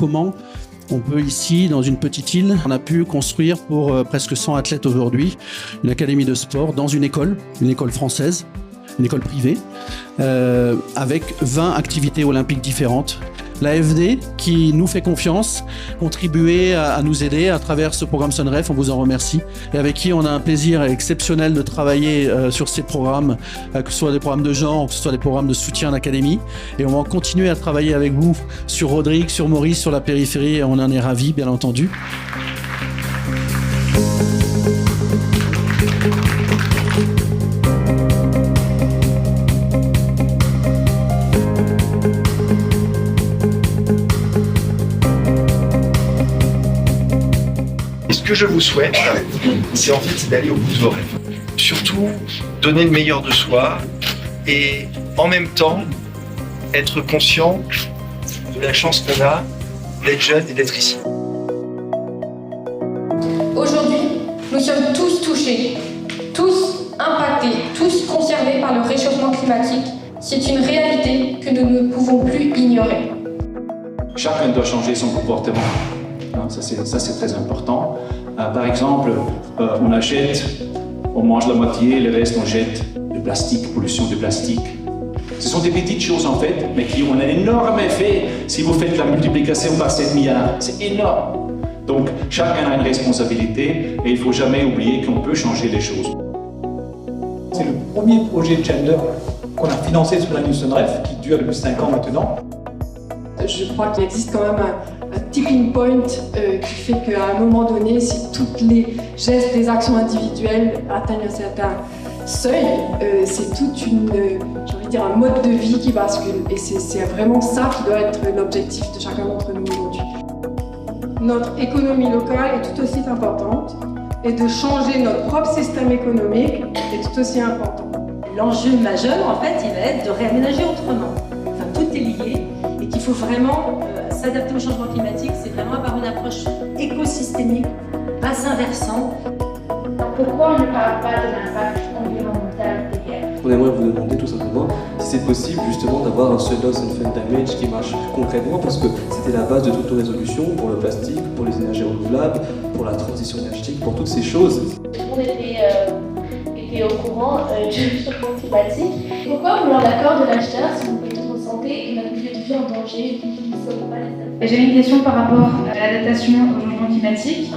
comment on peut ici, dans une petite île, on a pu construire pour presque 100 athlètes aujourd'hui, une académie de sport dans une école française, une école privée, avec 20 activités olympiques différentes. L'AFD, qui nous fait confiance, contribuer à nous aider à travers ce programme Sunref, on vous en remercie, et avec qui on a un plaisir exceptionnel de travailler sur ces programmes, que ce soit des programmes de genre, que ce soit des programmes de soutien à l'académie, et on va continuer à travailler avec vous sur Rodrigue, sur Maurice, sur la périphérie, et on en est ravis, bien entendu. Ce que je vous souhaite, c'est en fait d'aller au bout de vos rêves. Surtout, donner le meilleur de soi et en même temps, être conscient de la chance qu'on a d'être jeune et d'être ici. Aujourd'hui, nous sommes tous touchés, tous impactés, tous concernés par le réchauffement climatique. C'est une réalité que nous ne pouvons plus ignorer. Chacun doit changer son comportement. Ça c'est très important. Par exemple, on achète, on mange la moitié, le reste on jette. Le plastique, pollution du plastique. Ce sont des petites choses en fait, mais qui ont un énorme effet si vous faites la multiplication par 7 milliards. C'est énorme. Donc chacun a une responsabilité et il ne faut jamais oublier qu'on peut changer les choses. C'est le premier projet de gender qu'on a financé sous la New Sunref, qui dure depuis 5 ans maintenant. Je crois qu'il existe quand même un tipping point qui fait qu'à un moment donné, si tous les gestes des actions individuelles atteignent un certain seuil, c'est toute un mode de vie qui bascule. Et c'est vraiment ça qui doit être l'objectif de chacun d'entre nous aujourd'hui. Notre économie locale est tout aussi importante et de changer notre propre système économique est tout aussi important. L'enjeu majeur, en fait, il va être de réaménager autrement. Enfin, tout est lié et qu'il faut vraiment s'adapter au changement climatique, c'est vraiment avoir une approche écosystémique, bassin versant. Pourquoi on ne parle pas de l'impact environnemental des guerres? On aimerait vous demander tout simplement si c'est possible justement d'avoir un seul loss and fund damage qui marche concrètement, parce que c'était la base de toutes nos résolutions pour le plastique, pour les énergies renouvelables, pour la transition énergétique, pour toutes ces choses. Tout le monde était au courant du réchauffement climatique. Pourquoi vouloir l'accord de l'acheteur si vous mettez votre santé et notre milieu de vie en danger? Nous ne sommes pas les seuls. J'ai une question par rapport à l'adaptation au changement climatique.